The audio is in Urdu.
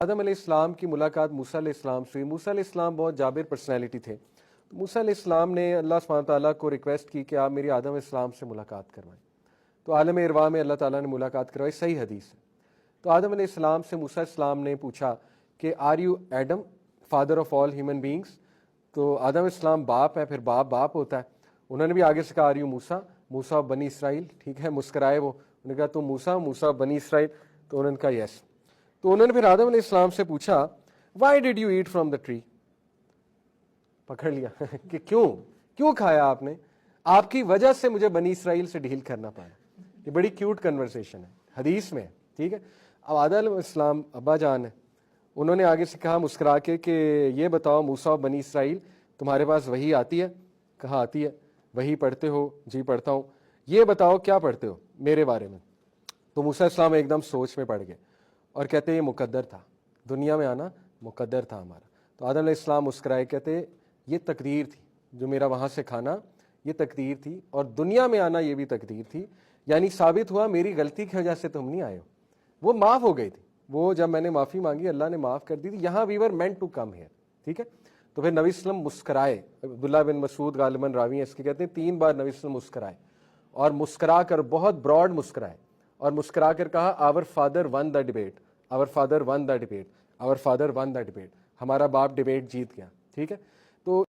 آدم علیہ السلام کی ملاقات موسیٰ علیہ السلام سے ہوئی۔ موسیٰ علیہ السلام بہت جابر پرسنالٹی تھے۔ موسیٰ علیہ السلام نے اللہ سبحانہ تعالیٰ کو ریکویسٹ کی کہ آپ میری آدم علیہ السلام سے ملاقات کروائیں، تو عالم ارواح میں اللہ تعالیٰ نے ملاقات کروائی، صحیح حدیث ہے۔ تو آدم علیہ السلام سے موسیٰ علیہ السلام نے پوچھا کہ are you Adam father of all human beings? تو آدم علیہ السلام باپ ہے، پھر باپ ہوتا ہے۔ انہوں نے بھی آگے سے کہا آر یو موسیٰ، موسیٰ بنی اسرائیل، ٹھیک ہے، مسکرائے وہ، انہوں نے کہا تو موسیٰ بنی اسرائیل؟ تو انہوں نے کہا یس۔ تو انہوں نے پھر آدم علیہ السلام سے پوچھا why did you eat from the tree? پکڑ لیا کہ کیوں کھایا آپ نے؟ آپ کی وجہ سے مجھے بنی اسرائیل سے ڈیل کرنا پڑا۔ یہ بڑی کیوٹ کنورسیشن ہے، حدیث میں ہے، ٹھیک ہے۔ اب آدم علیہ السلام ابا جان ہے، انہوں نے آگے سے کہا مسکرا کے کہ یہ بتاؤ موسیٰ بنی اسرائیل، تمہارے پاس وحی آتی ہے؟ کہا آتی ہے۔ وحی پڑھتے ہو؟ جی پڑھتا ہوں۔ یہ بتاؤ کیا پڑھتے ہو میرے بارے میں؟ تو موسیٰ علیہ السلام ایک دم سوچ میں پڑ گئے اور کہتے یہ مقدر تھا، دنیا میں آنا مقدر تھا ہمارا۔ تو آدم علیہ السلام مسکرائے، کہتے یہ تقدیر تھی، جو میرا وہاں سے کھانا یہ تقدیر تھی، اور دنیا میں آنا یہ بھی تقدیر تھی، یعنی ثابت ہوا میری غلطی کی وجہ سے تم نہیں آئے ہو۔ وہ معاف ہو گئی تھی، وہ جب میں نے معافی مانگی اللہ نے معاف کر دی تھی، یہاں وی ور مینٹ ٹو کم ہیئر، ٹھیک ہے۔ تو پھر نبی صلی اللہ علیہ وسلم مسکرائے، عبداللہ بن مسعود غالباً راوی ہیں اس کے، کہتے ہیں 3 بار نبی صلی اللہ علیہ وسلم مسکرائے، اور مسکرا کر بہت براڈ مسکرائے، اور مسکرا کر کہا our father won the debate, our father won the debate, our father won the debate, ہمارا باپ ڈبیٹ جیت گیا، ٹھیک ہے۔ تو